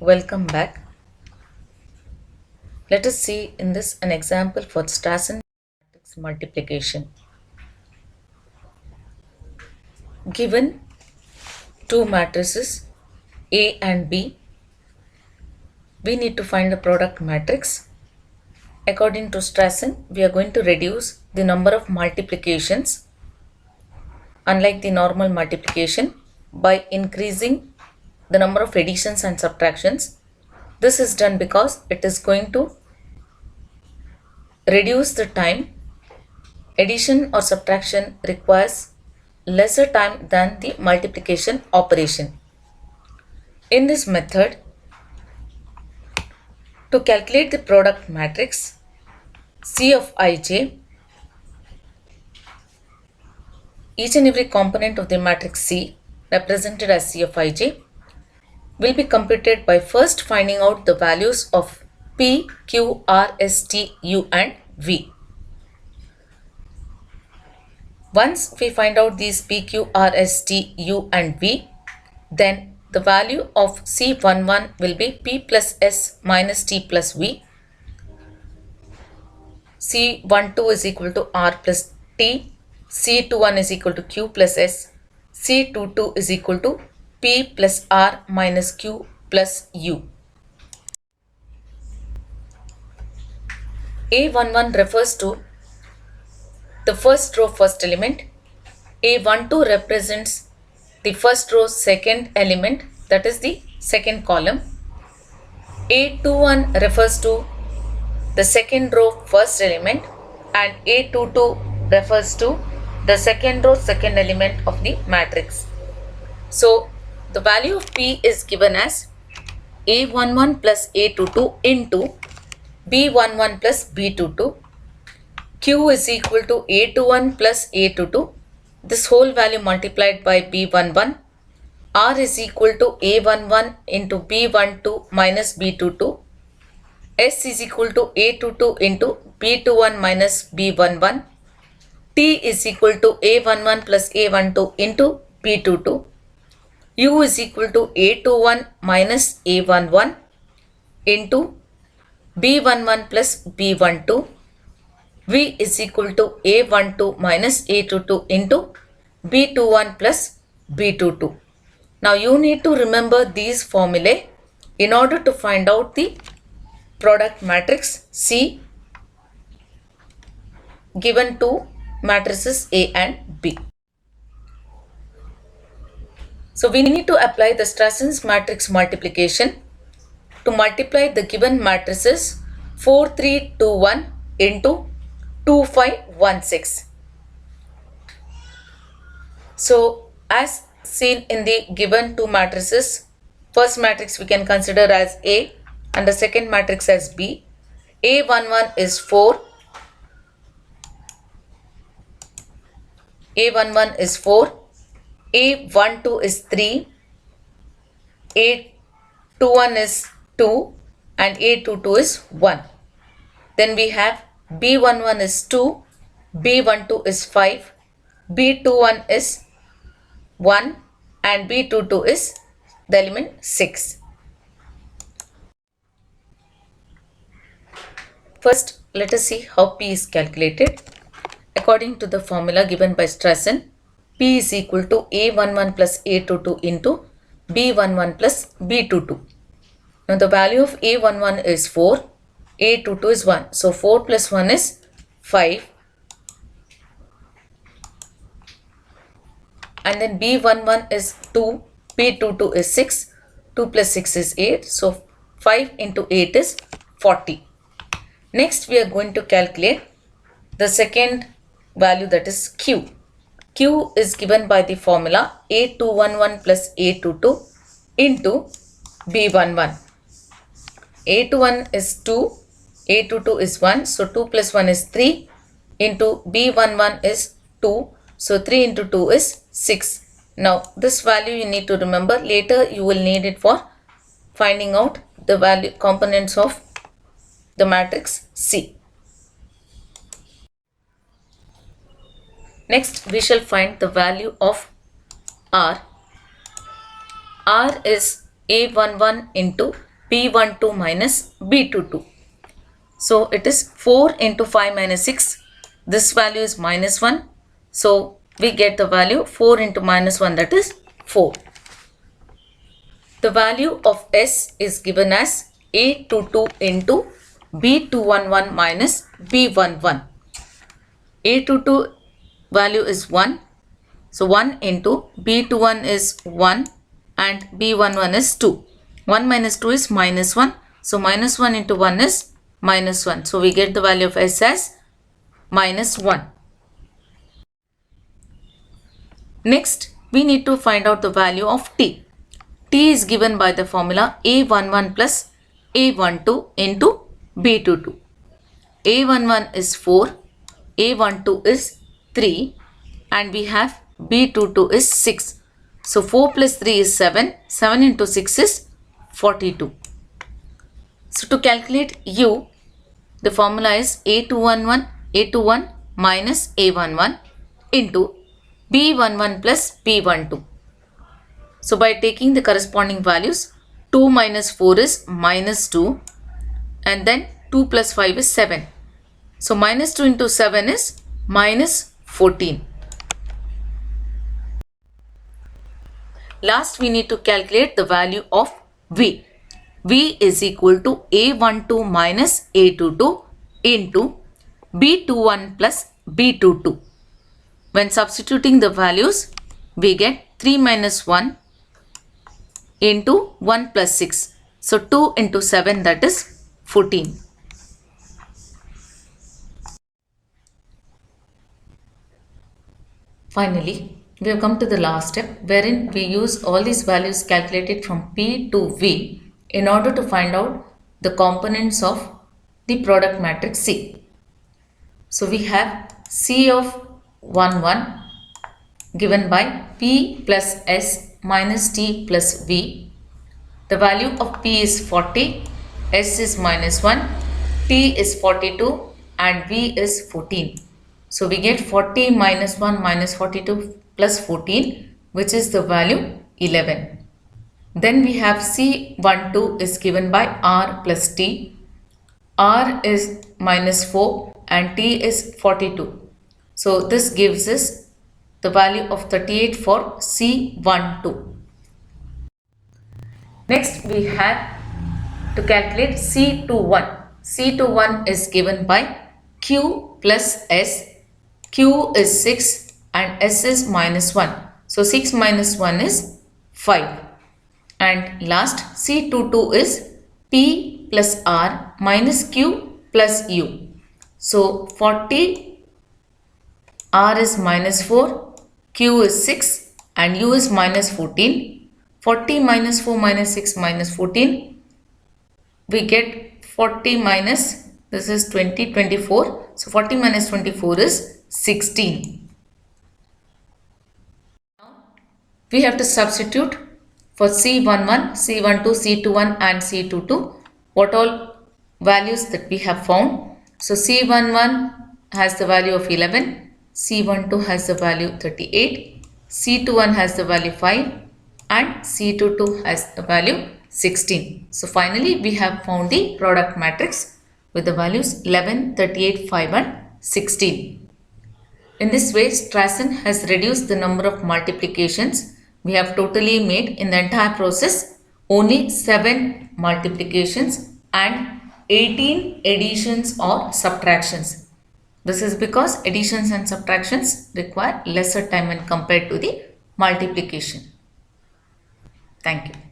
Welcome back. Let us see in this an example for Strassen matrix multiplication. Given two matrices A and B, we need to find the product matrix. According to Strassen, we are going to reduce the number of multiplications, unlike the normal multiplication, by increasing the number of additions and subtractions. This is done because it is going to reduce the time. Addition or subtraction requires lesser time than the multiplication operation. In this method, to calculate the product matrix C of ij, each and every component of the matrix C represented as C of ij will be computed by first finding out the values of P, Q, R, S, T, U and V. Once we find out these P, Q, R, S, T, U and V, then the value of C11 will be P plus S minus T plus V. C12 is equal to R plus T. C21 is equal to Q plus S. C22 is equal to P plus R minus Q plus U. A11 refers to the first row first element. A12 represents the first row second element, that is the second column. A21 refers to the second row first element and A22 refers to the second row second element of the matrix. So the value of P is given as A11 plus A22 into B11 plus B22. Q is equal to A21 plus A22. This whole value multiplied by B11. R is equal to A11 into B12 minus B22. S is equal to A22 into B21 minus B11. T is equal to A11 plus A12 into B22. U is equal to A21 minus A11 into B11 plus B12. V is equal to A12 minus A22 into B21 plus B22. Now you need to remember these formulae in order to find out the product matrix C given two matrices A and B. So we need to apply the Strassen's matrix multiplication to multiply the given matrices 4, 3, 2, 1 into 2, 5, 1, 6. So as seen in the given two matrices, first matrix we can consider as A and the second matrix as B. A11 is 4. A11 is 4. A12 is 3. A21 is 2 and A22 is 1. Then we have B11 is 2, B12 is 5, B21 is 1 and B22 is the element 6. First, let us see how P is calculated. According to the formula given by Strassen, P is equal to A11 plus A22 into B11 plus B22. Now the value of A11 is 4, A22 is 1. So 4 plus 1 is 5. And then B11 is 2, B22 is 6, 2 plus 6 is 8. So 5 into 8 is 40. Next we are going to calculate the second value, that is Q. Q is given by the formula A211 plus A22 into B11. A21 is 2, A22 is 1, so 2 plus 1 is 3 into B11 is 2, so 3 into 2 is 6. Now this value you need to remember. Later you will need it for finding out the value components of the matrix C. Next we shall find the value of R. R is A11 into B12 minus B22. So it is 4 into 5 minus 6. This value is minus 1. So we get the value 4 into minus 1, that is 4. The value of S is given as A22 into B211 minus B11. A22 value is 1. So 1 into B21 is 1 and B11 is 2. 1 minus 2 is minus 1. So minus 1 into 1 is minus 1. So we get the value of S as minus 1. Next, we need to find out the value of T. T is given by the formula A11 plus A12 into B22. A11 is 4, A12 is 3 and we have B22 is 6. So 4 plus 3 is 7, 7 into 6 is 42. So to calculate U, the formula is A21 minus A11 into B11 plus B12. So by taking the corresponding values, 2 minus 4 is minus 2 and then 2 plus 5 is 7. So minus 2 into 7 is minus 14. Last we need to calculate the value of V. V is equal to A12 minus A22 into B21 plus B22. When substituting the values, we get 3 minus 1 into 1 plus 6. So 2 into 7, that is 14. Finally, we have come to the last step wherein we use all these values calculated from P to V in order to find out the components of the product matrix C. So we have C of 1 1 given by P plus S minus T plus V. The value of P is 40, S is minus 1, T is 42 and V is 14. So we get 40 minus 1 minus 42 plus 14, which is the value 11. Then we have C12 is given by R plus T. R is minus 4 and T is 42. So this gives us the value of 38 for C12. Next we have to calculate C21. C21 is given by Q plus S. Q is 6 and S is minus 1. So 6 minus 1 is 5. And last C22 is P plus R minus Q plus U. So 40, R is minus 4, Q is 6 and U is minus 14. 40 minus 4 minus 6 minus 14. We get 40 minus, this is 20, 24. So 40 minus 24 is 16. Now we have to substitute for C11, C12, C21 and C22 what all values that we have found. So C11 has the value of 11, C12 has the value 38, C21 has the value 5 and C22 has the value 16. So finally we have found the product matrix with the values 11, 38, 5 and 16. In this way, Strassen has reduced the number of multiplications we have totally made in the entire process. Only 7 multiplications and 18 additions or subtractions. This is because additions and subtractions require lesser time when compared to the multiplication. Thank you.